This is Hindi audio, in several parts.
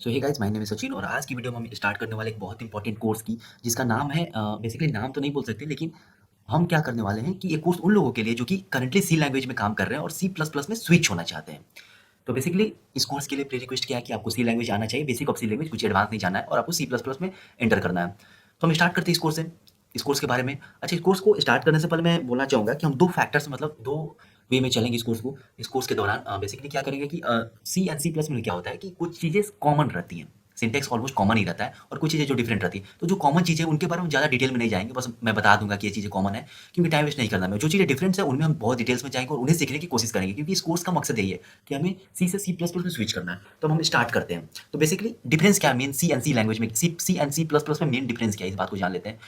So hey guys, my name is Sachin और आज की वीडियो में हम स्टार्ट करने वाले एक बहुत इंपॉर्टेंट कोर्स की जिसका नाम है बेसिकली नाम तो नहीं बोल सकते, लेकिन हम क्या करने वाले हैं कि ये कोर्स उन लोगों के लिए जो कि करंटली सी लैंग्वेज में काम कर रहे हैं और सी प्लस प्लस में स्विच होना चाहते हैं। तो बेसिकली इस कोर्स के लिए प्री रिक्वेस्ट क्या है कि आपको सी लैंग्वेज आना चाहिए, बेसिक ऑफ सी लैंग्वेज, कुछ एडवांस नहीं जाना है और आपको सी प्लस प्लस में एंटर करना है। तो हम स्टार्ट करते हैं इस कोर्स से, इस कोर्स के बारे में। अच्छा, इस कोर्स को स्टार्ट करने से पहले मैं बोलना चाहूँगा कि हम दो फैक्टर्स मतलब दो वे में चलेंगे इस कोर्स को। इस कोर्स के दौरान बेसिकली क्या करेंगे कि सी एंड सी प्लस में क्या होता है कि कुछ चीज़ें कॉमन रहती हैं, सिंटेक्स ऑलमोस्ट कॉमन ही रहता है और कुछ चीज़ें जो डिफरेंट रहती है। तो जो कॉमन चीज़ें उनके बारे में ज़्यादा डिटेल में नहीं जाएंगे, बस मैं बता दूंगा कि ये चीज़ें कॉमन है क्योंकि टाइम वेस्ट नहीं करना। मैं जो चीज़ें डिफरेंट है उनमें हम बहुत डिटेल्स में जाएंगे और उन्हें सीखने की कोशिश करेंगे क्योंकि इस कोर्स का मकसद यही है कि हमें सी से सी प्लस प्लस में स्विच करना है। तो हम स्टार्ट करते हैं। तो बेसिकली डिफरेंस क्या है main C and C language में, C and C plus plus में मेन डिफरेंस क्या है, इस बात को जान लेते हैं।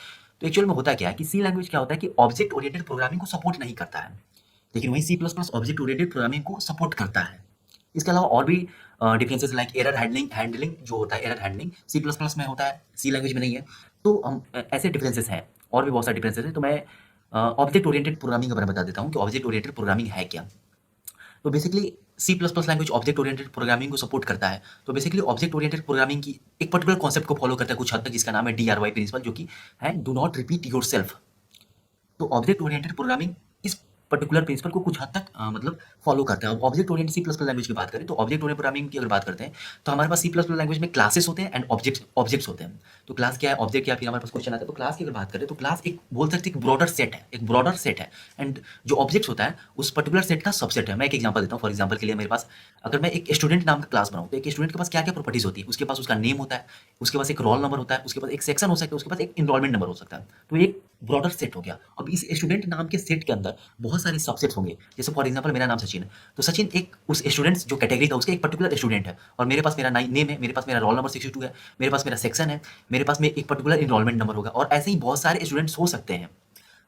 तो एक्चुअल में होता क्या है कि सी लैंग्वेज क्या होता है कि ऑब्जेक्ट ओरिएंटेड प्रोग्रामिंग को सपोर्ट नहीं करता है, लेकिन वही C plus plus object oriented programming को सपोर्ट करता है। इसके अलावा और भी differences like error handling handling जो होता है, error handling C plus plus में होता है, सी लैंग्वेज में नहीं है। तो हम ऐसे डिफरेंसेस हैं और भी बहुत सारे डिफरेंसेस हैं। तो मैं ऑब्जेक्ट ओरिएंटेड प्रोग्रामिंग के बारे में बता देता हूँ कि ऑब्जेक्ट ओरिएंटेड प्रोग्रामिंग है क्या। तो basically C plus plus language object oriented programming को सपोर्ट करता है। तो बेसिकली ऑब्जेक्ट ओरिएंटेड प्रोग्रामिंग की एक पर्टिकुलर कॉन्सेप्ट को फॉलो करता है कुछ हद तक, जिसका नाम है DRY प्रिंसिपल, जो कि है do not repeat yourself. तो ऑब्जेक्ट ओरिएंटेड प्रोग्रामिंग इस पर्टिकुलर प्रिंसिपल को कुछ हद तक मतलब फॉलो करते हैं। अब object oriented C plus plus language की बात करें तो ऑब्जेक्ट ओरिएंटेड प्रोग्रामिंग की अगर बात करते हैं तो हमारे पास सी प्लस प्लस लैंग्वेज में क्लासेस होते हैं एंड ऑब्जेक्ट्स होते हैं। तो क्लास क्या है, ऑब्जेक्ट क्या है, फिर हमारे पास क्वेश्चन आता है। तो क्लास की अगर बात करें तो क्लास एक बोल सकते हैं एक ब्रॉडर सेट है, एक ब्रॉडर सेट है। एंड जो ऑब्जेक्ट्स होता है उस पर्टिकुलर सेट का सबसेट है। मैं एक एग्जांपल देता हूँ। फॉर एग्जांपल के लिए मेरे पास अगर मैं एक स्टूडेंट नाम का क्लास बनाऊँ तो एक स्टूडेंट के पास क्या क्या प्रॉपर्टीज होती है, उसके पास उसका नेम होता है, उसके पास एक रोल नंबर होता है, उसके पास एक सेक्शन हो सकता है, उसके पास एक इनरोलमेंट नंबर हो सकता है। तो एक ब्रॉडर सेट हो गया। अब इस स्टूडेंट नाम के सेट के अंदर बहुत सारे सबसेट्स होंगे। जैसे फॉर एग्जांपल मेरा नाम सचिन है, तो सचिन एक उस स्टूडेंट जो कैटेगरी था उसका एक पर्टिकुलर स्टूडेंट है और मेरे पास मेरा नेम है, मेरे पास मेरा रोल नंबर 62 है, मेरे पास मेरा सेक्शन है, मेरे पास में एक पर्टिकुलर इनरोलमेंट नंबर होगा और ऐसे ही बहुत सारे स्टूडेंट्स हो सकते हैं।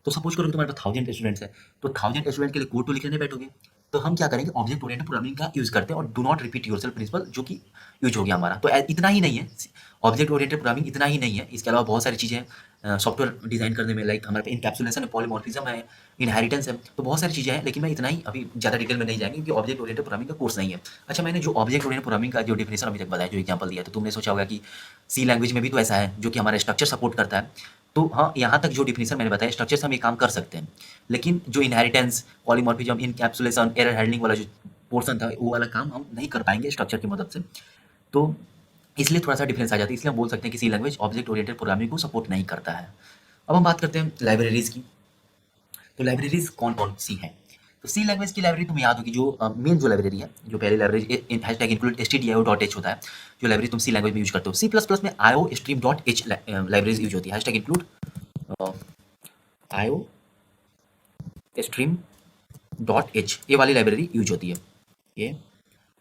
तो सपोज करो कि तुम्हारे पास 1000 स्टूडेंट्स है, तो 1000 स्टूडेंट के लिए कोड तो लिखने बैठोगे। तो हम क्या करेंगे, ऑब्जेक्ट ओरिएंटेड प्रोग्रामिंग का यूज करते हैं और do not repeat yourself principle जो कि यूज हो गया हमारा। तो इतना ही नहीं है ऑब्जेक्ट ओरिएंटेड प्रोग्रामिंग, इतना ही नहीं है, इसके अलावा बहुत सारी चीज़ें हैं सॉफ्टवेयर डिजाइन करने में। लाइक हमारे पास इनकैप्सुलेशन है, पॉलीमॉर्फिज्म है, इनहेरिटेंस है, तो बहुत सारी चीज़ें हैं। लेकिन मैं इतना ही अभी ज़्यादा डिटेल में नहीं जाएंगे क्योंकि ऑब्जेक्ट ओरिएंटेड प्रोग्रामिंग का कोर्स नहीं है। अच्छा, मैंने जो ऑब्जेक्ट ओरिएंटेड प्रोग्रामिंग का जो डिफिनेशन अभी तक बताया, जो एग्जांपल दिया, तो तुमने सोचा होगा कि सी लैंग्वेज में भी तो ऐसा है जो कि हमारा स्ट्रक्चर सपोर्ट करता है। तो हाँ, यहाँ तक जो डिफिनेशन मैंने बताया स्ट्रक्चर से हम ये काम कर सकते हैं, लेकिन जो inheritance, polymorphism, encapsulation, error handling वाला जो पोर्शन था वो वाला काम हम नहीं कर पाएंगे स्ट्रक्चर की मदद से। तो इसलिए थोड़ा-सा डिफरेंस आ जाता है। इसलिए हम बोल सकते हैं कि सी लैंग्वेज ऑब्जेक्ट ओरिएंटेड प्रोग्रामिंग को सपोर्ट नहीं करता है। अब हम बात करते हैं लाइब्रेरीज़ की। तो लाइब्रेरीज़ कौन-कौन सी हैं? तो सी लैंग्वेज की लाइब्रेरी तुम्हें याद होगी, जो मेन जो लाइब्रेरी है, जो पहली लाइब्रेरी #include stdio.h होता है, जो लाइब्रेरी तुम सी लैंग्वेज में यूज़ करते हो। सी प्लस प्लस में iostream.h लाइब्रेरीज़ यूज़ होती है। #include iostream.h ये वाली लाइब्रेरी यूज़ होती है। ये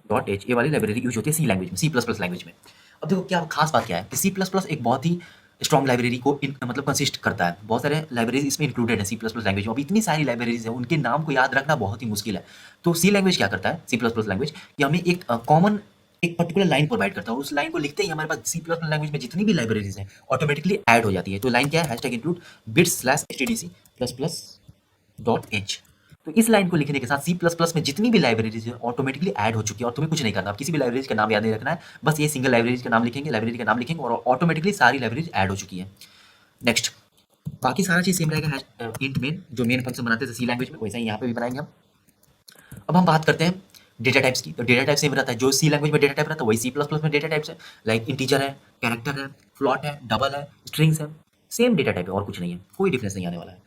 .h ये वाली लाइब्रेरी यूज़ होती है सी लैंग्वेज में, सी प्लस प्लस लैंग्वेज में। अब देखो क्या खास बात क्या है कि सी प्लस प्लस एक बहुत ही स्ट्रॉन्ग लाइब्रेरी को मतलब कंसिस्ट करता है। बहुत सारे लाइब्रेरीज इसमें इंक्लूडेड है सी प्लस प्लस लैंग्वेज में। अब इतनी सारी लाइब्रेरीज है, उनके नाम को याद रखना बहुत ही मुश्किल है। तो सी लैंग्वेज क्या करता है, सी प्लस प्लस लैंग्वेज, कि हमें एक कॉमन एक पर्टिकुलर लाइन प्रोवाइड करता है और उस लाइन को लिखते ही हमारे पास सी प्लस प्लस लैंग्वेज में जितनी भी लाइब्रेरीज हैं ऑटोमेटिकली ऐड हो जाती है। तो लाइन क्या है, #include bits/stdc plus plus .h। तो इस लाइन को लिखने के साथ सी प्लस प्लस में जितनी भी लाइब्रेरीज है ऑटोमेटिकली ऐड हो चुकी है और तुम्हें कुछ नहीं करना। अब किसी भी लाइब्रेरीज का नाम याद नहीं रखना है, बस ये सिंगल लाइब्रेरीज का नाम लिखेंगे, लाइब्रेरी का नाम लिखेंगे और ऑटोमेटिकली सारी लाइब्रेरीज ऐड हो चुकी है। नेक्स्ट, बाकी सारा चीज सेम रहेगा। इंट मेन जो मेन फंक्शन बनाते थे सी लैंग्वेज में, वैसा ही यहाँ पे भी बनाएंगे हम। अब हम बात करते हैं डेटा टाइप्स की। तो डेटा टाइप सेम रहता है, जो सी लैंग्वेज में डेटा टाइप रहता है वही सी प्लस प्लस में डेटा टाइप्स है। लाइक इंटीजर है, कैरेक्टर है, फ्लॉट है, डबल है, स्ट्रिंग्स है, सेम डेटा टाइप है और कुछ नहीं है, कोई डिफरेंस नहीं आने वाला है।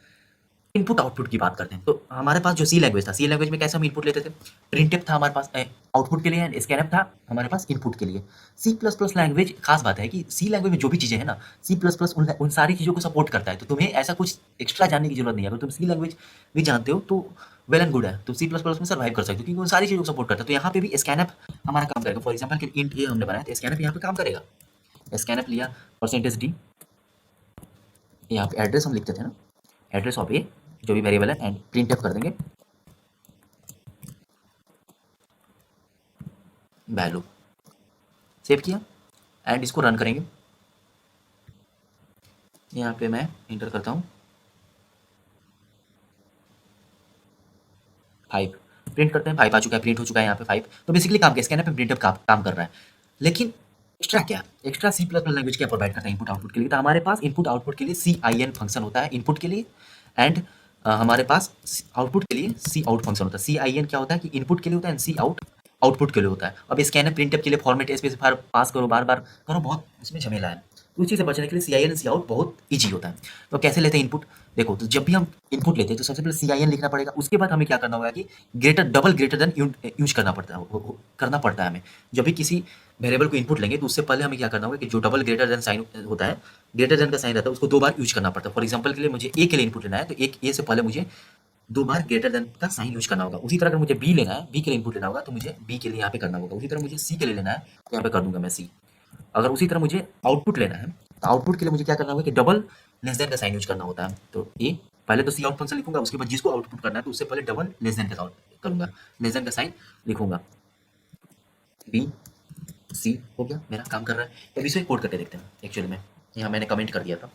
इनपुट आउटपुट की बात करते हैं तो हमारे पास जो सी लैंग्वेज था, सी लैंग्वेज में कैसे हम इनपुट लेते थे, प्रिंटफ था हमारे पास आउटपुट के लिए एंड स्कैनफ था हमारे पास इनपुट के लिए। सी प्लस प्लस लैंग्वेज खास बात है कि सी लैंग्वेज में जो भी चीज़ें हैं ना, सी प्लस प्लस उन सारी चीज़ों को सपोर्ट करता है। तो तुम्हें ऐसा कुछ एक्स्ट्रा जानने की जरूरत नहीं है। अगर तुम सी लैंग्वेज भी जानते हो तो वेल एंड गुड है, तुम सी प्लस प्लस में सर्वाइव कर सकते हो क्योंकि उन सारी चीज़ों को सपोर्ट करता है। तो यहाँ पे भी स्कैनफ हमारा काम करेगा। फॉर एग्जाम्पल इंट ए हमने बनाया तो स्कैनफ यहाँ पे काम करेगा। स्कैनफ लिया, %d, यहाँ पे एड्रेस हम लिखते थे ना, एड्रेस ऑफ ए जो भी वेरिएबल है, एंड प्रिंट कर देंगे वैल्यू। सेव किया एंड इसको रन करेंगे। यहाँ पे मैं इंटर करता हूँ 5, प्रिंट करते हैं 5 आ चुका है, प्रिंट हो चुका है यहाँ पे 5। तो बेसिकली काम क्या, स्कैनर पे प्रिंटअप काम कर रहा है। लेकिन एक्स्ट्रा क्या, extra C plus plus language क्या प्रोवाइड करता है इनपुट आउटपुट के लिए, तो हमारे पास इनपुट आउटपुट के लिए सी आई एन फंक्शन होता है इनपुट के लिए, एंड हमारे पास आउटपुट के लिए सी आउट फंक्शन होता है। सी आई एन क्या होता है कि इनपुट के लिए होता है, एंड सी आउट आउटपुट के लिए होता है। अब स्कैनर प्रिंटअप के लिए फॉर्मेट स्पेसिफायर पास करो, बार बार करो, बहुत इसमें झमेला है। तो इस चीज़ से बचने के लिए सी आई एन सी आउट बहुत ईजी होता है। तो कैसे लेते हैं इनपुट, देखो, तो जब भी हम इनपुट लेते हैं तो सबसे पहले सी आई एन लिखना पड़ेगा। उसके बाद हमें क्या करना होगा कि greater double greater than use करना पड़ता है हमें। जब भी किसी वेरिएबल को इनपुट लेंगे तो उससे पहले हमें क्या करना होगा कि जो डबल ग्रेटर देन साइन होता है, ग्रेटर देन का साइन रहता है, उसको 2 बार यूज करना पड़ता है। फॉर एग्जांपल के लिए मुझे ए के लिए इनपुट लेना है तो एक ए से पहले मुझे 2 बार ग्रेटर देन का साइन यूज करना होगा। उसी तरह अगर मुझे बी लेना है, बी के लिए इनपुट लेना होगा तो मुझे बी के लिए यहाँ पे करना होगा। उसी तरह मुझे सी के लिए लेना है तो यहाँ पे कर दूंगा मैं सी। अगर उसी तरह मुझे आउटपुट लेना है तो आउटपुट के लिए मुझे क्या करना होगा कि डबल लेस देन का साइन यूज करना होता है। तो ए पहले तो सी आउट फंक्शन लिखूंगा, उसके बाद जिसको आउटपुट करना है तो उससे पहले डबल लेस देन का करूंगा, लेस देन का साइन लिखूंगा। बी सी हो गया, मेरा काम कर रहा है। तो अब इसे कोड करके देखते हैं। एक्चुअली में यहाँ मैंने कमेंट कर दिया था।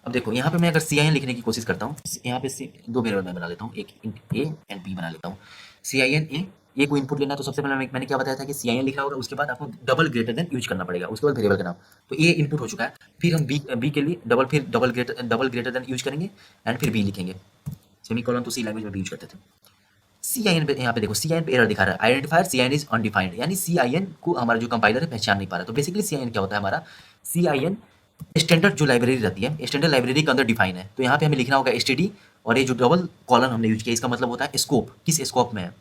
अब देखो यहाँ पे मैं अगर सी आई एन लिखने की कोशिश करता हूँ, यहाँ पे दो वेरिएबल मैं बना लेता हूँ, एक ए एंड बी बना लेता हूँ। सी आई एन ए को इनपुट लेना है तो सबसे पहले मैंने क्या बताया था कि सी आई एन लिखना होगा, उसके बाद आपको डबल ग्रेटर देन यूज करना पड़ेगा, उसके बाद वेरिएबल का नाम। तो ए इनपुट हो चुका है, फिर हम बी के लिए डबल ग्रेटर देन यूज करेंगे, एंड फिर बी लिखेंगे। सेमी कॉलन तो सी लैंग्वेज में भी यूज करते थे। सी आई एन पे यहाँ पे देखो, सी आई एन पे एरर दिखा रहा है, identifier C I N is undefined, यानी सी आई एन को हमारा जो कंपाइलर है पहचान नहीं पा रहा। तो बेसिकली सी आई एन क्या होता है हमारा, सी आई एन स्टैंडर्ड जो लाइब्रेरी रहती है, स्टैंडर्ड लाइब्रेरी के अंदर डिफाइन है। तो यहाँ पे हमें लिखना होगा एसटीडी, और ये जो डबल कॉलन हमने यूज किया इसका मतलब होता है स्कोप, किस स्कोप में है।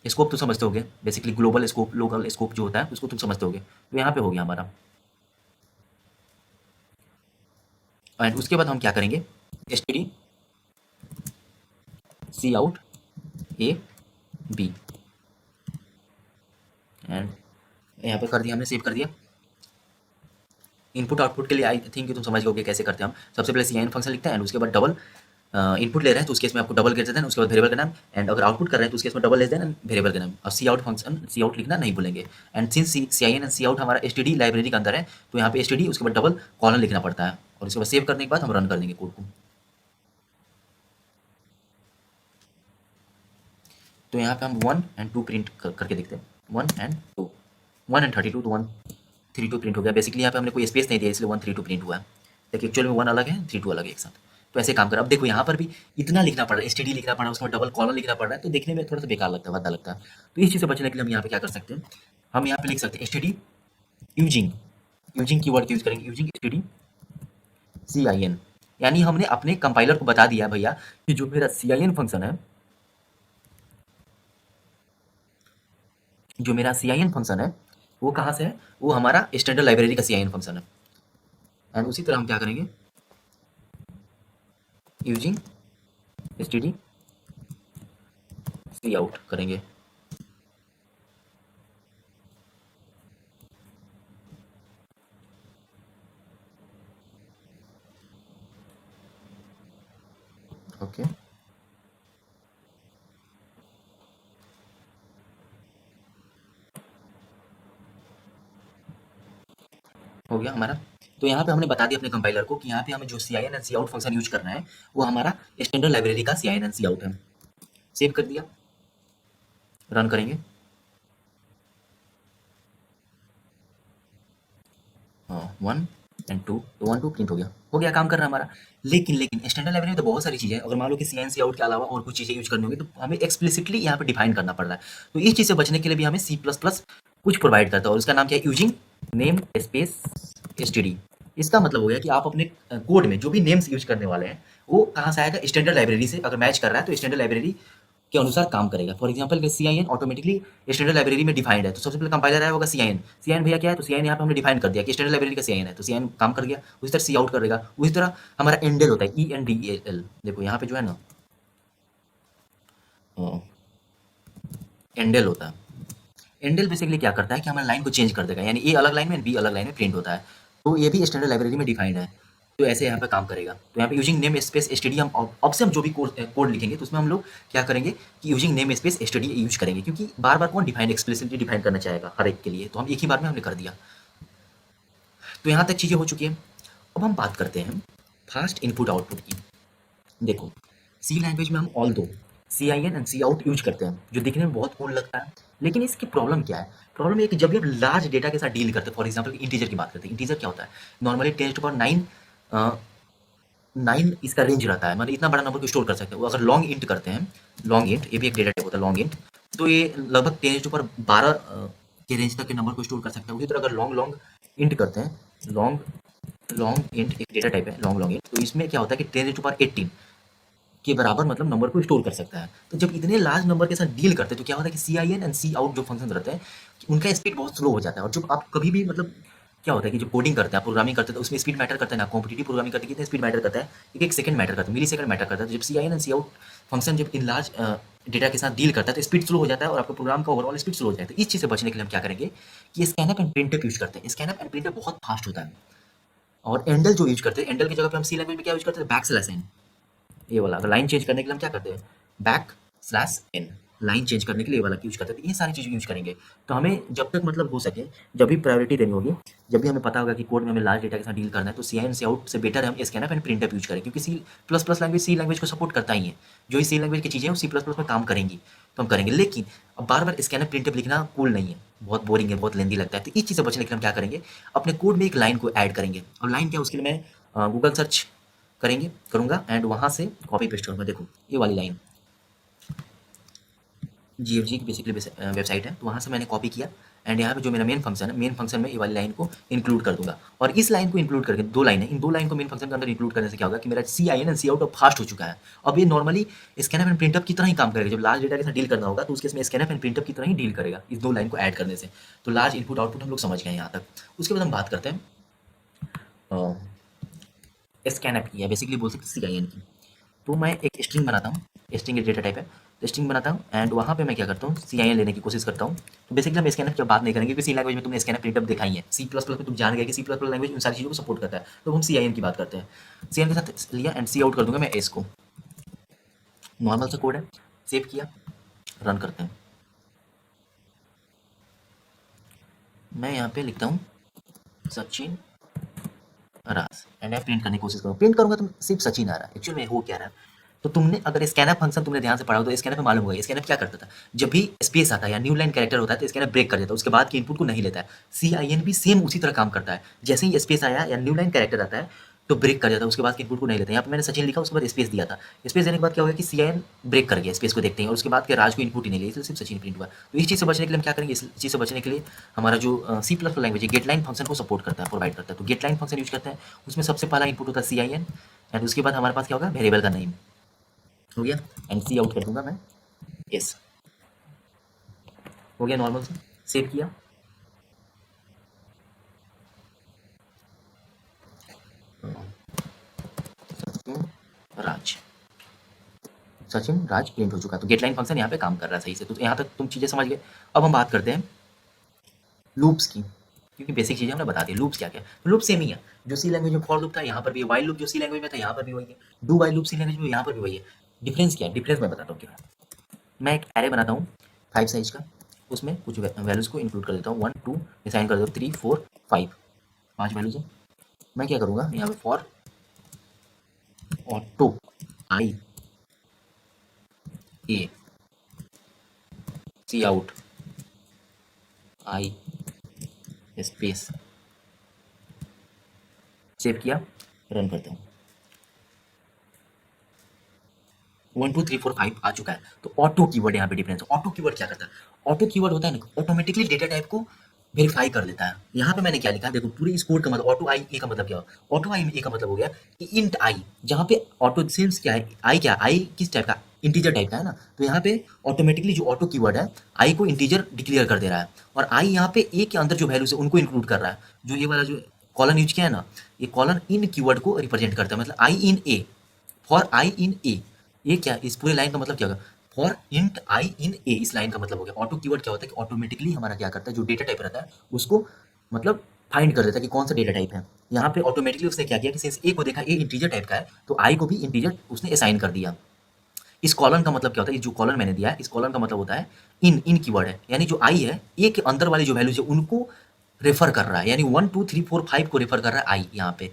स्कोप तो समझते होगे, basically global scope, local scope जो होता है उसको तुम समझते होगे। तो यहाँ पे हो गया हमारा, एंड उसके बाद हम क्या करेंगे, STD C out A B, and यहाँ पे कर दिया हमने, सेव कर दिया। इनपुट आउटपुट के लिए आई थिंक तुम समझ गए कैसे करते हैं हम। सबसे पहले सी आई एन फंक्शन लिखते हैं, एंड उसके बाद डबल इनपुट ले रहे हैं तो उस केस में आपको डबल ग्रेटर देन, उसके बाद वेरिएबल का नाम, एंड अगर आउटपुट कर रहे हैं तो उस केस में double less than and variable का नाम। और C out function, C out लिखना नहीं भूलेंगे। And since C I N and C out हमारा एसटीडी लाइब्रेरी के अंदर है तो यहाँ पे एसटीडी उसके बाद डबल कॉलन लिखना पड़ता है, और उसके बाद सेव करने के बाद हम रन कर देंगे कोड को। तो यहाँ पे हम 1 एंड 2 प्रिंट करके देखते हैं, 1 एंड 2, 1 एंड 32 तो 132 प्रिंट हो गया। बेसिकली यहाँ पे हमने कोई स्पेस नहीं दिया इसलिए 132 प्रिंट हुआ है, लेकिन एक्चुअल में 1 अलग है 32 अलग है एक साथ। तो ऐसे काम कर। अब देखो यहाँ पर भी इतना लिखना पड़ रहा है, एसटीडी लिखना पड़ रहा है, उसके बाद डबल कॉलन लिखना पड़ रहा है, तो देखने में थोड़ा सा बेकार लगता है, भद्दा लगता है। तो इस चीज़ से बचने के लिए हम यहाँ पे क्या कर सकते हैं, हम यहाँ पे लिख सकते हैं STD using, using keyword use करेंगे, using STD C I N, यानी हमने अपने कंपाइलर को बता दिया भैया कि जो मेरा सी आई एन फंक्शन है, जो मेरा सी आई एन फंक्शन है वो कहाँ से है, वो हमारा स्टैंडर्ड लाइब्रेरी का सी आई एन फंक्शन है। एंड उसी तरह हम क्या करेंगे, यूजिंग एसटीडी सी आउट करेंगे। ओके हो गया हमारा। तो यहाँ पे हमने बता दिया अपने कंपाइलर को कि यहाँ पे हमें जो C I N and C out function use करना है वो हमारा स्टैंडर्ड लाइब्रेरी का C I N and C out है। सेव कर दिया, रन करेंगे। हाँ 1 एंड 2, तो 1 2 प्रिंट हो गया काम कर रहा है हमारा। लेकिन स्टैंडर्ड लाइब्रेरी में तो बहुत सारी चीज़ें हैं, अगर मान लो कि सी एन सी आउट के अलावा और कुछ चीज़ें यूज करनी होगी तो हमें एक्सप्लिसिटली यहाँ पे डिफाइन करना पड़ रहा है। तो इस चीज़ से बचने के लिए भी हमें सी प्लस प्लस कुछ प्रोवाइड करता है, और उसका नाम क्या है, यूजिंग नेम स्पेस एसटीडी। इसका मतलब हो गया कि आप अपने कोड में जो भी नेम्स यूज करने वाले हैं वो कहाँ से आएगा, स्टैंडर्ड लाइब्रेरी से। अगर मैच कर रहा है तो स्टैंडर्ड लाइब्रेरी के अनुसार काम करेगा। For example C I N automatically standard library में डिफाइंड है, तो सबसे पहले कंपाइलर आया होगा सी I N. C I N भैया क्या है, तो सी आई एन यहाँ पे हमने डिफाइन कर दिया कि स्टैंडर्ड लाइब्रेरी का सी आई एन है, तो सी आई एन काम कर गया। उसी तरह सी आउट करेगा। उसी तरह हमारा एंडल होता है, E N D A L. देखो यहाँ पे जो है ना एंडल होता है। एंडल बेसिकली क्या करता है कि हमारे लाइन को चेंज कर देगा, यानी ए अलग लाइन में बी अलग लाइन में प्रिंट होता है। तो ये भी स्टैंडर्ड लाइब्रेरी में डिफाइंड है। तो ऐसे यहाँ पे काम करेगा। तो यहाँ पे यूजिंग नेम स्पेस एसटीडी, हम अब से हम जो भी कोड लिखेंगे तो उसमें हम लोग क्या करेंगे कि using name space STD use करेंगे, क्योंकि बार बार कौन डिफाइन एक्सप्लिसिटली डिफाइन करना चाहेगा हर एक के लिए, तो हम एक ही बार में हमने कर दिया। तो यहाँ तक चीज़ें हो चुकी है। अब हम बात करते हैं फास्ट इनपुट आउटपुट की। देखो सी लैंग्वेज में हम ऑल दो C I N and C out use करते हैं, जो दिखने में बहुत कूल लगता है। लेकिन इसकी प्रॉब्लम क्या है? प्रॉब्लम ये कि जब भी आप लार्ज डेटा के साथ डील करते हैं, फॉर एग्जाम्पल इंटीजर की बात करते हैं, इंटीजर क्या होता है? नॉर्मली 10⁻9 9 इसका रेंज रहता है, मतलब इतना बड़ा नंबर को स्टोर कर सकते हैं। वो अगर लॉन्ग इंट करते हैं, लॉन्ग इंट ये भी एक डेटा टाइप होता है लॉन्ग इंट, तो ये लगभग 10⁻12 के रेंज तक के नंबर को स्टोर कर सकते हैं। उसी तरह अगर लॉन्ग लॉन्ग इंट करते हैं, लॉन्ग लॉन्ग इंट एक डेटा टाइप है लॉन्ग लॉन्ग इंट, तो इसमें क्या होता है कि 10⁻18 के बराबर मतलब नंबर को स्टोर कर सकता है। तो जब इतने लार्ज नंबर के साथ डील करते हैं तो क्या होता है कि C I N and C out जो फंक्शन रहते हैं उनका स्पीड बहुत स्लो हो जाता है। और जब आप कभी भी मतलब क्या होता है कि जो कोडिंग करते हैं, आप प्रोग्रामिंग करते हैं, तो उसमें स्पीड मैटर करता है ना। कॉम्पिटिटिव प्रोग्रामिंग करते हैं कितने स्पीड मैटर करता है, एक एक सेकंड मैटर करता है, मिली सेकंड मैटर करता है। तो जब C I N and C out function जब इन लार्ज डेटा के साथ डील करता है तो स्पीड स्लो हो जाता है और आपका प्रोग्राम का ओवरऑल स्पीड स्लो हो जाता है। इस चीज़ से बचने के लिए हम क्या करेंगे कि स्कैनअप एंड प्रिंटअप यूज करते हैं। स्कैनअप एंड प्रिंटअप बहुत फास्ट होता है। और एंडल जो यूज करते हैं, एंडल की जगह पे हम सी लैंग्वेज में क्या यूज करते हैं, बैक स्लैश एन। ये वाला अगर लाइन चेंज करने के लिए हम क्या करते हैं, back slash N, line change करने के लिए ये वाला यूज करते हैं। तो ये सारी चीज़ें यूज करेंगे। तो हमें जब तक मतलब हो सके, जब भी प्रायोरिटी देनी होगी, जब भी हमें पता होगा कि कोड में हमें लार्ज डेटा के साथ डील करना है, तो C I N C out से बेटर है हम स्कैनअप एंड प्रिंटअप यूज करें, क्योंकि C plus plus language C language को सपोर्ट करता ही है। जो ही सी लैंग्वेज की चीज़ें हैं वो सी प्लस प्लस में काम करेंगी, तो हम करेंगे। लेकिन अब बार बार स्कैनअप प्रिंटअप लिखना कूल नहीं है, बहुत बोरिंग है, बहुत लेंदी लगता है। तो इस चीज़ से बचने के लिए हम क्या करेंगे, अपने कोड में एक लाइन को ऐड करेंगे। और लाइन क्या, उसके लिए मैं गूगल सर्च करूँगा एंड वहाँ से कॉपी पेस्ट करूँगा। देखो ये वाली लाइन जीएफजी की बेसिकली वेबसाइट है, तो वहाँ से मैंने कॉपी किया एंड यहाँ पे जो मेरा मेन फंक्शन है, मेन फंक्शन में ये वाली लाइन को इंक्लूड कर दूंगा। और इस लाइन को इंक्लूड करके, दो लाइन है, इन दो लाइन को मेन फंक्शन के अंदर इंक्लूड करने से क्या होगा कि मेरा C I N and C out अब फास्ट हो चुका है। अब ये नॉर्मली स्कैनअप एंड प्रिंटअप की तरह ही काम करेगा। जब लार्ज डेटा के साथ डील करना होगा तो उसके इसमें स्कैनअप एंड प्रिंटअप की तरह ही डील करेगा इस दो लाइन को ऐड करने से। तो लार्ज इनपुट आउटपुट हम लोग समझ गए यहाँ तक। उसके बाद हम बात करते हैं स्कैनअप की, या बेसिकली बोल सकते सी आई एन की। तो मैं एक स्ट्रिंग बनाता हूँ, स्ट्रिंग एक डेटा टाइप है, तो स्ट्रिंग बनाता हूँ एंड वहाँ पे मैं क्या करता हूँ, सी आई एन लेने की कोशिश करता हूँ। तो बेसिकली हम स्कैनअप की बात नहीं करेंगे, क्योंकि सी लैंग्वेज में तुमने स्कैनअप प्रिंटअप देखा ही है। सी प्लस प्लस में तुम जान गए कि सी प्लस प्लस लैंग्वेज उन सारी चीज़ों को सपोर्ट करता है। तो हम सी आई एन की बात करते हैं। सी आई एन के साथ लिया एंड सी आउट कर दूंगा मैं एस को। नॉर्मल सा कोड है, सेव किया, रन करते हैं। मैं यहाँ पे लिखता हूँ सचिन राज एंड मैं प्रिंट करने की कोशिश करूँ, प्रिंट करूँगा तो सिर्फ सचिन आ रहा है। एक्चुअली में हो क्या रहा है, तो तुमने अगर स्कैनअप फंक्शन तुमने ध्यान से पढ़ा हो तो स्कैनअप में मालूम होगा स्कैनअप क्या करता था। जब भी स्पेस आता है या न्यू लाइन कैरेक्टर होता है तो स्कैनअप ब्रेक कर देता है, उसके बाद के इनपुट को नहीं लेता है। सी आई एन भी सेम उसी तरह काम करता है। जैसे ही स्पेस आया या न्यू लाइन कैरेक्टर आता है तो ब्रेक कर जाता है, उसके बाद के इनपुट को नहीं लेता है। यहाँ पे मैंने सचिन लिखा, उसके बाद स्पेस दिया था। स्पेस देने के बाद क्या होगा कि सी आई एन ब्रेक कर गया स्पेस को देखते हैं, और उसके बाद के राज को इनपुट ही नहीं लिया, इसलिए सिर्फ सचिन प्रिंट हुआ। तो इस चीज़ से बचने के लिए हम क्या करेंगे, इस चीज़ से बचने के लिए हमारा जो सी प्लस लैंग्वेज है गेट लाइन फंक्शन को सपोर्ट करता है, प्रोवाइड करता है। तो गेट लाइन फंक्शन यूज करते हैं, उसमें सबसे पहला इनपुट होता है सी आई एन एंड उसके बाद हमारे पास क्या होगा, वेरिएबल का नेम हो गया एंड सी आउट कर दूंगा मैं एस। हो गया नॉर्मल से, सेव किया। सचिन राज, सचिन राज प्रिंट हो चुका। तो गेट लाइन फंक्शन यहाँ पे काम कर रहा है सही से। तो यहाँ तक तुम चीज़ें समझ गए। अब हम बात करते हैं लूप्स की, क्योंकि बेसिक चीज़ें हमने बता दी। लूप्स क्या क्या, तो लूप सेम ही है। जो सी लैंग्वेज में फॉर लूप था यहाँ पर भी, वाइल लूप जो सी लैंग्वेज में था यहाँ पर भी वही है, do while loop C language में यहाँ पर भी वही है। डिफरेंस क्या है, डिफरेंस मैं बताता हूँ क्या है। मैं एक एरे बनाता हूँ 5 साइज का, उसमें कुछ वैल्यूज़ को इंक्लूड कर देता हूँ, 1 2 डिसाइन कर देता हूँ, 3 4 5, 5 वैल्यूज है। मैं क्या करूँगा यहाँ पे for auto I A C out I space, save किया, रन करता हूँ। 1 2 3 4 5 आ चुका है। तो ऑटो कीवर्ड यहाँ पे डिफरेंस है। ऑटो कीवर्ड क्या करता है, ऑटो कीवर्ड होता है ना, ऑटोमेटिकली डेटा टाइप को वेरीफाई कर देता है। यहाँ पे मैंने क्या लिखा है देखो, पूरी इस कोड का मतलब ऑटो आई ए का मतलब क्या है, ऑटो आई ए का मतलब हो गया कि इंट आई, जहाँ पे ऑटो सेंस क्या है, आई क्या, आई किस टाइप का, इंटीजर टाइप का है ना। तो यहाँ पे ऑटोमेटिकली जो ऑटो कीवर्ड है आई को इंटीजर डिक्लेयर कर दे रहा है, और आई यहाँ पे ए के अंदर जो वैल्यूज है उनको इंक्लूड कर रहा है। जो ये वाला जो कॉलन यूज किया है ना, ये कॉलन इन कीवर्ड को रिप्रेजेंट करता है, मतलब आई इन ए, फॉर आई इन ए। ये क्या, इस पूरे लाइन का मतलब क्या होगा, फॉर इंट आई इन ए, इस लाइन का मतलब हो गया। ऑटो कीवर्ड क्या होता है कि ऑटोमेटिकली हमारा क्या करता है, जो डेटा टाइप रहता है उसको मतलब फाइंड कर देता है कि कौन सा डेटा टाइप है। यहाँ पे ऑटोमेटिकली उसने क्या किया कि सिंस ए को देखा ए इंटीजर टाइप का है, तो आई को भी इंटीजर उसने असाइन कर दिया। इस कॉलन का मतलब क्या होता है, जो कॉलन मैंने दिया है इस कॉलन का मतलब होता है इन इन कीवर्ड है, यानी जो आई है ए के अंदर वाली जो वैल्यूज है उनको रेफर कर रहा है, यानी 1 2 3 4 5 को रेफर कर रहा है आई यहाँ पे।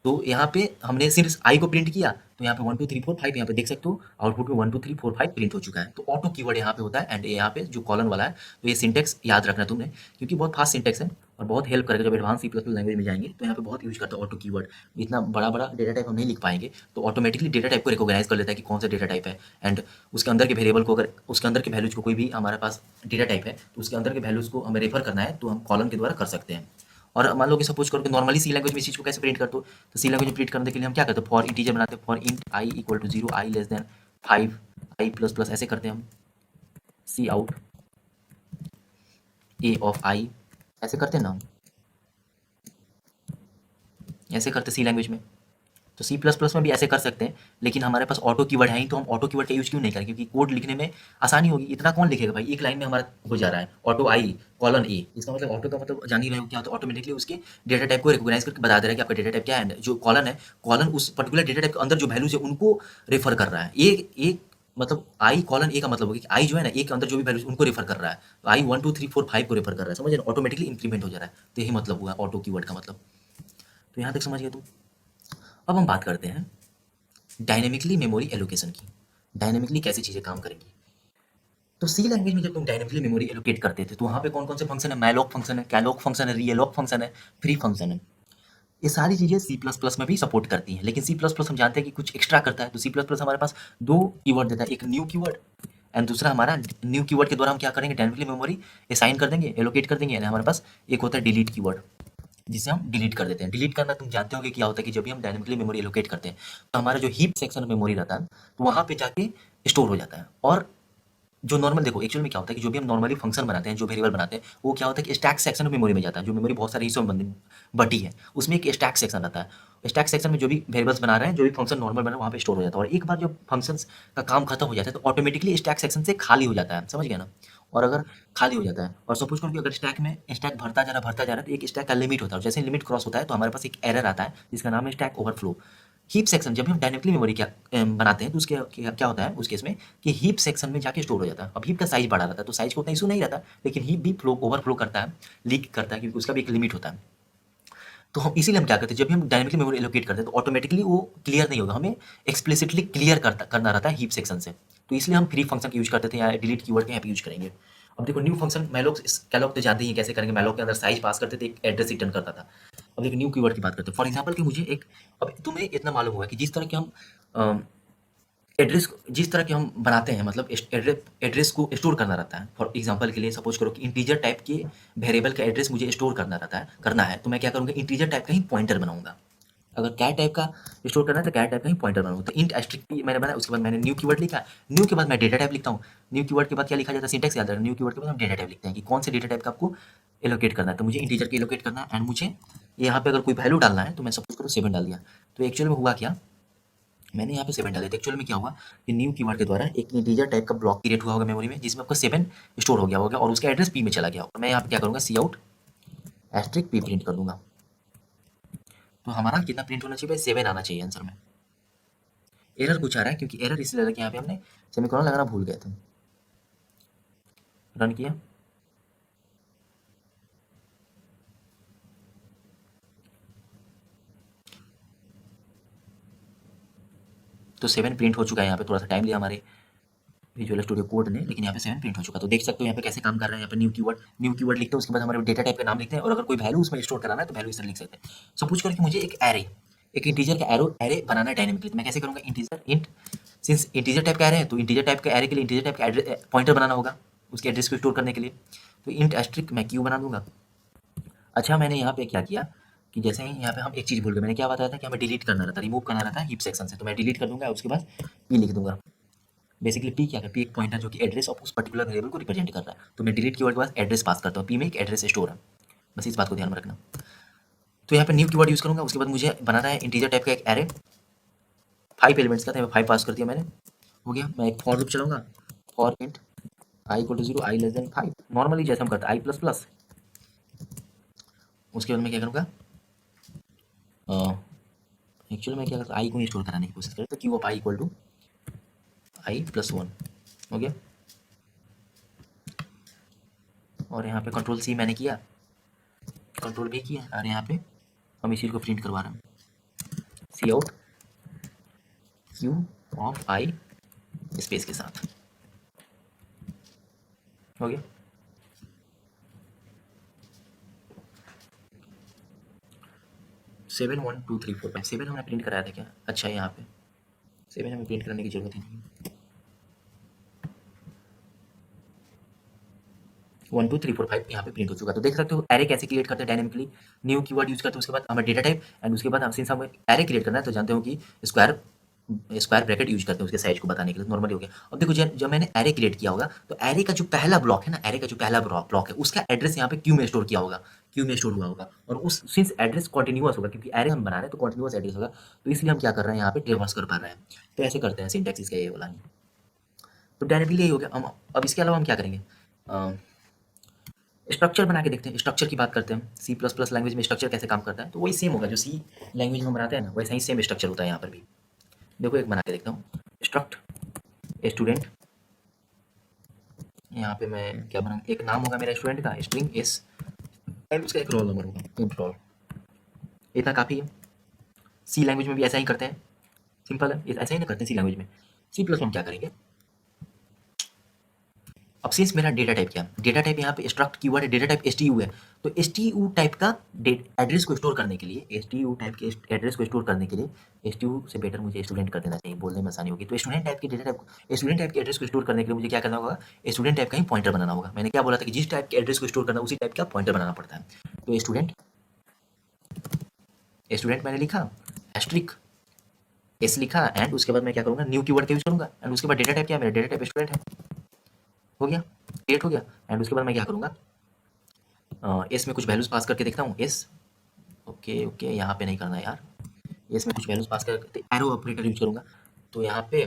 तो यहाँ पे हमने सिर्फ आई को प्रिंट किया, तो यहाँ पे 1 2 3 4 5 यहाँ पे देख सकते हो आउटपुट में 1 2 3 4 5 प्रिंट हो चुका है। तो ऑटो कीवर्ड यहाँ पे होता है एंड यहाँ पे जो कॉलन वाला है, तो ये सिंटेक्स याद रखना तुमने, क्योंकि बहुत फास्ट सिंटेक्स है और बहुत हेल्प करेगा जब advance C plus plus language में जाएंगे, तो यहाँ पे बहुत यूज करता है ऑटो कीवर्ड। इतना बड़ा बड़ा डेटा टाइप हम नहीं लिख पाएंगे, तो ऑटोमेटिकली डेटा टाइप को रिकॉग्नाइज कर लेता है कि कौन सा डेटा टाइप है, एंड उसके अंदर के वेरिएबल को, अगर उसके अंदर के वैल्यूज को कोई भी हमारे पास डेटा टाइप है तो उसके अंदर के वैल्यूज को हमें रेफर करना है तो हम कॉलम के द्वारा कर सकते हैं। और मान लो कि सपोज करो कि नॉर्मली सी लैंग्वेज में इस चीज़ को कैसे प्रिंट करते हो, तो सी लैंग्वेज में प्रिंट करने के लिए हम क्या करते हैं, फॉर इंटीजर बनाते हैं, for int I equal to 0, I less than 5, I plus plus ऐसे करते हैं हम, सी आउट ए ऑफ आई, ऐसे करते हैं ना हम, ऐसे करते सी लैंग्वेज में। तो सी प्लस प्लस में भी ऐसे कर सकते हैं, लेकिन हमारे पास ऑटो कीवर्ड है ही, तो हम ऑटो कीवर्ड का यूज क्यों नहीं करें, क्योंकि कोड लिखने में आसानी होगी। इतना कौन लिखेगा भाई, एक लाइन में हमारा हो जा रहा है ऑटो आई कॉलन ए, इसका मतलब ऑटो का मतलब जान ही रहे हो क्या होता है, ऑटोमेटिकली उसके डेटा टाइप को रिकॉग्नाइज करके बता दे रहा है कि आपका डेटा टाइप क्या है। जो कॉलन है, कॉलन उस पर्टिकुलर डेटा टाइप के अंदर जो वैल्यूज है उनको रेफर कर रहा है। एक मतलब आई कॉलन ए का मतलब होगा कि आई जो है ना, ए के अंदर जो भी वैल्यूज उनको रेफर कर रहा है, तो आई 1 2 3 4 5 को रेफर कर रहा है, समझ, ऑटोमेटिकली इंक्रीमेंट हो जा रहा है। तो यही मतलब हुआ ऑटो कीवर्ड का मतलब। तो यहाँ तक समझ गए तुम। अब हम बात करते हैं डायनेमिकली मेमोरी एलोकेशन की। डायनेमिकली कैसे चीज़ें काम करेंगी। तो सी लैंग्वेज में जब तुम डायनेमिकली मेमोरी एलोकेट करते थे तो वहाँ पे कौन कौन से फंक्शन है, मैलोक फंक्शन है, कैलोक फंक्शन है, रीएलोक फंक्शन है, फ्री फंक्शन है। ये सारी चीज़ें सी प्लस प्लस में भी सपोर्ट करती हैं, लेकिन सी प्लस प्लस हम जानते हैं कि कुछ एक्स्ट्रा करता है। तो सी प्लस प्लस हमारे पास दो कीवर्ड देता है, एक न्यू कीवर्ड एंड दूसरा हमारा न्यू कीवर्ड के द्वारा हम क्या करेंगे, डायनेमिकली मेमोरी असाइन कर देंगे, एलोकेट कर देंगे। हमारे पास एक होता है डिलीट कीवर्ड, जिसे हम डिलीट कर देते हैं। डिलीट करना तुम जानते होगे क्या होता है, कि जब भी हम डायनेमिकली मेमोरी एलोकेट करते हैं तो हमारा जो हीप सेक्शन मेमोरी रहता है तो वहाँ पे जाके स्टोर हो जाता है। और जो नॉर्मल देखो एक्चुअल में क्या होता है कि जो भी हम नॉर्मली फंक्शन बनाते हैं, जो वेरिएबल बनाते हैं, वो क्या होता है कि स्टैक सेक्शन मेमोरी में जाता है। जो मेमोरी बहुत सारे हिस्सों में बटी है, उसमें एक स्टैक सेक्शन रहता है। स्टैक सेक्शन में जो भी वेरिएबल्स बना रहे हैं, जो भी फंक्शन नॉर्मल बना है, वहाँ पे स्टोर हो जाता है। और एक बार जब फंक्शंस का काम खत्म हो जाता है तो ऑटोमेटिकली स्टैक सेक्शन से खाली हो जाता है, समझ गया ना। और अगर खाली हो जाता है और सपोज करो कि अगर स्टैक में स्टैक भरता जा रहा है तो एक स्टैक का लिमिट होता है, और जैसे लिमिट क्रॉस होता है तो हमारे पास एक एरर आता है जिसका नाम है स्टैक ओवरफ्लो। हीप सेक्शन जब भी हम डायनेमिकली मेमोरी क्या बनाते हैं तो उसके क्या होता है उस केस में, कि हीप सेक्शन में जाके स्टोर हो जाता है। अब हीप का साइज बड़ा रहता है तो साइज को उतना इशू नहीं रहता, लेकिन हीप भी फ्लो ओवरफ्लो करता है, लीक करता है, क्योंकि उसका भी एक लिमिट होता है। तो हम इसीलिए हम क्या करते हैं, जब भी हम डायनेमिकली मेमोरी एलोकेट करते हैं तो ऑटोमेटिकली वो क्लियर नहीं होगा, हमें एक्सप्लिसिटली क्लियर करना रहता है हीप सेक्शन से। तो इसलिए हम फ्री फंक्शन का यूज करते थे या डिलीट कीवर्ड का यहाँ पे यूज करेंगे। अब देखो न्यू फंक्शन मैलोक, कैलोक तो जानते ही हैं कैसे करेंगे। मैलोक के अंदर साइज पास करते थे, एक एड्रेस रिटर्न करता था। अब देखो न्यू कीवर्ड की बात करते हैं। फॉर एग्जाम्पल कि मुझे एक, अब तुम्हें इतना मालूम होगा कि जिस तरह के हम एड्रेस, जिस तरह के हम बनाते हैं, मतलब एड्रेस को स्टोर करना रहता है। फॉर एग्जांपल के लिए सपोज करो कि इंटीजर टाइप के वेरिएबल का एड्रेस मुझे स्टोर करना है, तो मैं क्या करूँगा, इंटीजर टाइप का ही पॉइंटर बनाऊंगा। अगर कैर टाइप का स्टोर करना है तो कैर टाइप का ही पॉइंटर बनाऊंगा। तो इंट एस्ट्रिक पी मैंने बनाया, उसके बाद मैंने न्यू कीवर्ड लिखा, न्यू के बाद मैं डेटा टाइप लिखता हूँ। न्यू कीवर्ड के बाद क्या लिखा जाता है, सिंटेक्स याद रखना, न्यू कीवर्ड के बाद हम डेटा टाइप लिखते हैं कि कौन से डेटा टाइप का आपको एलोकेट करना है। तो मुझे इंटीजर के एलोकेट करना है एंड मुझे यहाँ पे अगर कोई वैल्यू डालना है तो मैं सपोज करो 7 डाल दिया। तो एक्चुअल में हुआ क्या, मैंने यहाँ पे 7 डाले थे। एक्चुअल में क्या हुआ कि न्यू कीवर्ड के द्वारा एक इंटीजर टाइप का ब्लॉक क्रिएट हुआ होगा मेमोरी में, जिसमें आपका 7 स्टोर हो गया होगा और उसका एड्रेस पी में चला गया होगा। मैं यहाँ पे क्या करूँगा, सी आउट एस्ट्रिक पी प्रिंट कर दूंगा। तो हमारा कितना प्रिंट होना चाहिए, 7 आना चाहिए आंसर में। एरर कुछ आ रहा है, क्योंकि एरर इसलिए लगा कि यहाँ पे हमने सेमीकोलन लगाना भूल गए थे। रन किया तो 7 प्रिंट हो चुका है। यहाँ पे थोड़ा सा टाइम लिया हमारे विजुअल स्टूडियो कोड ने, लेकिन यहाँ पे 7 प्रिंट हो चुका। तो देख सकते हो यहाँ पे कैसे काम कर रहा है। यहाँ पे न्यू कीवर्ड लिखते हैं, उसके बाद हमारे डेटा टाइप का नाम लिखते हैं, और अगर कोई वैल्यू उसमें स्टोर कराना है तो वैल्यू इस तरह लिख सकते हैं। सपोज करो कि मुझे एक एरे, एक इंटीजर का एरे बनाना है डायनेमिकली, तो मैं कैसे करूँगा, integer int, since integer type का एरे है तो इंटीजर टाइप का एरे के लिए इंटीजर टाइप का पॉइंटर बनाना होगा उसके एड्रेस को स्टोर करने के लिए। तो इंट एस्ट्रिक मैं क्यू बना दूंगा। अच्छा मैंने यहाँ पे क्या किया कि जैसे ही यहाँ पे हम एक चीज़ भूल गए, मैंने क्या बताया था कि हमें डिलीट करना रहता है, रिमूव करना रहता है हीप सेक्शन से। तो मैं डिलीट कर दूंगा, उसके बाद पी लिख दूंगा। बेसिकली पी क्या है, पी एक पॉइंटर जो कि एड्रेस ऑफ उस पर्टिकुलर वेरिएबल को रिप्रेजेंट कर रहा है। तो मैं डिलीट कीवर्ड के बाद एड्रेस पास करता हूँ, पी में एक एड्रेस स्टोर है, बस इस बात को ध्यान में रखना। तो यहाँ पे न्यू कीवर्ड यूज करूंगा, उसके बाद मुझे बनाना है इंटीजर टाइप का एक एरे 5 एलिमेंट्स का था, 5 पास कर दिया मैंने, हो गया। मैं एक फॉर लूप चलाऊंगा, for int I equal to 0, I less than 5, normally जैसे हम करते हैं आई प्लस प्लस। उसके बाद मैं क्या करूँगा, एक्चुअली मैं क्या करता हूँ, आई को ही स्टोर कराने की कोशिश करें, तो Q of I equal to I plus 1 हो गया। और यहाँ पे कंट्रोल सी मैंने किया, कंट्रोल भी किया, और यहाँ पे हम इसी को प्रिंट करवा रहे हैं। C out Q of I space के साथ हो गया। सेवन 1 2 3 4 5 7 हमने प्रिंट कराया था क्या? अच्छा यहाँ पे 7 हमें प्रिंट करने की जरूरत ही नहीं। 1 2 3 4 5 यहाँ पे प्रिंट हो चुका। तो देख सकते हो एरे कैसे क्रिएट करते हैं डायनेमिकली। न्यू कीवर्ड यूज करते हैं, उसके बाद हमें डेटा टाइप एंड उसके बाद हम सिंस हमें एरे क्रिएट करना है तो जानते हो कि स्क्वायर स्क्वायर ब्रैकेट यूज करते हैं उसके साइज को बताने के लिए। नॉर्मली हो गया। अब देखो जब मैंने एरे क्रिएट किया होगा तो एरे का जो पहला ब्लॉक है ना, एरे का जो पहला ब्लॉक है उसका एड्रेस यहाँ पे क्यू में स्टोर किया होगा, क्यू में स्टोर हुआ होगा। और उस सिंस एड्रेस कॉन्टिन्यूअस होगा क्योंकि एरे हम बना रहे हैं तो कॉन्टिन्यूअस एड्रेस होगा, तो इसलिए हम क्या कर रहे हैं यहाँ पे ट्रेवर्स कर पा रहे हैं। तो ऐसे करते हैं, सिंटैक्स इसका ये वाला है। तो डायरेक्टली यही हो गया। हम अब इसके अलावा हम क्या करेंगे, स्ट्रक्चर बना के देखते हैं। स्ट्रक्चर की बात करते हैं, सी प्लस प्लस लैंग्वेज में स्ट्रक्चर कैसे काम करता है। तो वही सेम होगा जो सी लैंग्वेज में बनाते हैं ना, वैसा ही सेम स्ट्रक्चर होता है यहाँ पर भी। देखो एक बना के देखता हूँ, स्ट्रक्ट स्टूडेंट। यहाँ पे मैं क्या बनाऊँ, एक नाम होगा मेरा स्टूडेंट का, स्ट्रिंग एस एंड उसका एक रोल नंबर होगा, इंट रोल। इतना काफ़ी है। सी लैंग्वेज में भी ऐसा ही करते हैं, सिंपल है, ऐसा ही ना करते हैं सी लैंग्वेज में। सी प्लस हम क्या करेंगे, अब सिंस मेरा डेटा टाइप क्या, डेटा टाइप यहाँ पे स्ट्रक्ट कीवर्ड है, डेटा टाइप एसटीयू है। तो एसटीयू टाइप का एड्रेस को स्टोर करने के लिए, एसटीयू टाइप के एड्रेस को स्टोर करने के लिए, एसटीयू से बेटर मुझे स्टूडेंट कर देना चाहिए, बोलने में आसानी होगी। तो स्टूडेंट टाइप के डेटा टाइप, स्टूडेंट टाइप के एड्रेस को स्टोर करने के लिए मुझे क्या करना होगा, स्टूडेंट टाइप का ही पॉइंटर बनाना होगा। मैंने क्या बोला था कि जिस टाइप के एड्रेस को स्टोर करना उसी टाइप का पॉइंटर बनाना पड़ता है। तो स्टूडेंट स्टूडेंट मैंने लिखा, एस्ट्रिक एस लिखा एंड उसके बाद मैं क्या करूँगा, न्यू कीवर्ड का यूज करूँगा एंड उसके बाद डेटा टाइप क्या है, मेरा डेटा टाइप स्टूडेंट है, हो गया, क्रिएट हो गया। एंड उसके बाद मैं क्या करूँगा, एस में कुछ वैल्यूज पास करके देखता हूँ, एस ओके ओके यहाँ पे नहीं करना है यार, एस में कुछ वैल्यूज पास करके एरो ऑपरेटर यूज करूँगा। तो यहाँ पे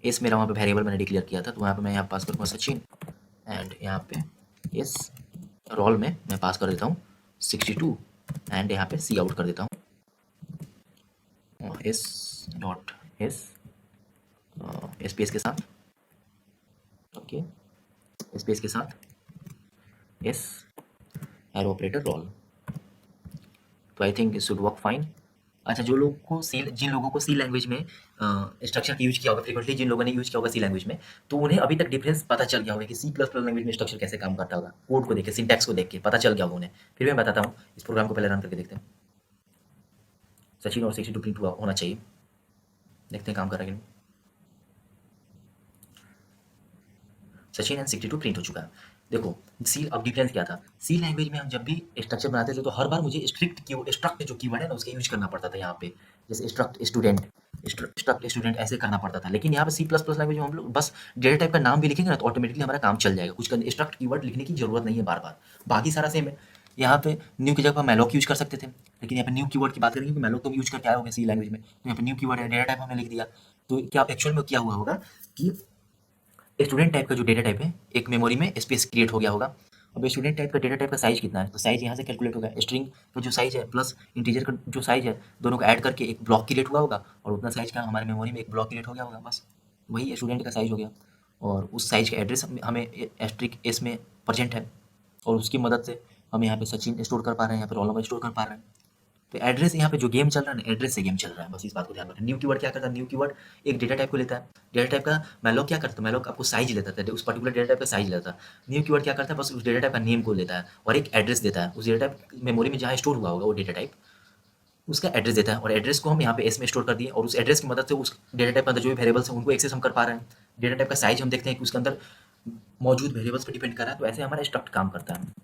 एस मेरा वहाँ पे वेरिएबल मैंने डिक्लेयर किया था, तो वहाँ पे मैं यहाँ पास करूँगा सचिन एंड यहाँ पे एस रोल में मैं पास कर देता हूँ 62 एंड यहाँ पे सी आउट कर देता हूँ एस डॉट एस स्पेस के साथ, ओके स्पेस के साथ एस एरो ऑपरेटर रोल। तो I think it should work fine. अच्छा, जो लोग को सी, जिन लोगों को सी लैंग्वेज में स्ट्रक्चर यूज किया होगा फ्रीक्वेंटली, जिन लोगों ने यूज किया होगा सी लैंग्वेज में, तो उन्हें अभी तक डिफरेंस पता चल गया होगा कि सी प्लस प्लस लैंग्वेज में स्ट्रक्चर कैसे काम करता होगा। कोड को देख के, सिंटैक्स को देख के पता चल गया होगा उन्हें। फिर मैं बताता हूँ, इस प्रोग्राम को पहले रन करके देखते हैं। सचिन और 62 प्रिंट हुआ होना चाहिए, देखते हैं काम कर रहा है कि नहीं। सचिन एंड 62 प्रिंट हो चुका है। देखो सी, अब डिफरेंस क्या था, सी लैंग्वेज में हम जब भी स्ट्रक्चर बनाते थे तो हर बार मुझे स्ट्रक्ट जो कीवर्ड है ना उसका यूज करना पड़ता था यहाँ पे, जैसे स्ट्रक्ट स्टूडेंट, स्ट्रक्ट स्टूडेंट ऐसे करना पड़ता था। लेकिन यहाँ पे सी प्लस प्लस लैंग्वेज में हम लोग बस डेटा टाइप का नाम भी लिखेंगे ना तो ऑटोमेटिकली हमारा काम चल जाएगा, कुछ स्ट्रक्ट कीवर्ड लिखने की जरूरत नहीं है बार बार, बाकी सारा सेम है। यहाँ पे न्यू की जगह मैलॉक यूज कर सकते थे, लेकिन यहाँ पे न्यू कीवर्ड की बात करेंगे कि मैलॉक तो यूज करके आए होंगे सी लैंग्वेज में, तो यहाँ पे न्यू कीवर्ड है, डेटा टाइप हमने लिख दिया। तो क्या एक्चुअल में क्या हुआ होगा कि स्टूडेंट टाइप का जो डेटा टाइप है एक मेमोरी में स्पेस क्रिएट हो गया होगा। अब स्टूडेंट टाइप का डेटा टाइप का साइज कितना है, तो साइज यहाँ से कैलकुलेट होगा, स्ट्रिंग का जो साइज है प्लस इंटीजर का जो साइज है दोनों को ऐड करके एक ब्लॉक क्रिएट हुआ होगा, और उतना साइज का हमारे मेमोरी में एक ब्लॉक क्रिएट हो गया होगा, बस वही स्टूडेंट का साइज हो गया। और उस साइज का एड्रेस हमें एस्ट्रिक एस में प्रेजेंट है, और उसकी मदद से हम यहाँ पे सचिन स्टोर कर पा रहे हैं, यहाँ पे रोल नंबर स्टोर कर पा रहे हैं। तो एड्रेस यहाँ पे जो गेम चल रहा है ना, एड्रेस से गेम चल रहा है, बस इस बात को ध्यान रखें। न्यू कीवर्ड क्या करता है, न्यू कीवर्ड एक डेटा टाइप को लेता है, डेटा टाइप का मैलॉक क्या करता है, मैलॉक आपको साइज लेता है, उस पर्टिकुलर डेटा टाइप का साइज लेता है। न्यू कीवर्ड क्या करता है, बस उस डेटा टाइप का नेम को लेता है और एक एड्रेस देता है, उस डेटा टाइप मेमोरी में जहाँ स्टोर हुआ होगा वो डेटा टाइप उसका एड्रेस देता है, और एड्रेस को हम यहाँ पे एस में स्टोर कर दिए, और उस एड्रेस की मदद से उस डेटा टाइप के अंदर जो भी वेरिएबल्स हैं उनको एक्सेस हम कर पा रहे हैं। डेटा टाइप का साइज हम देखते हैं कि उसके अंदर मौजूद वेरिएबल्स पर डिपेंड कर रहा है। तो ऐसे हमारा स्ट्रक्ट काम करता है।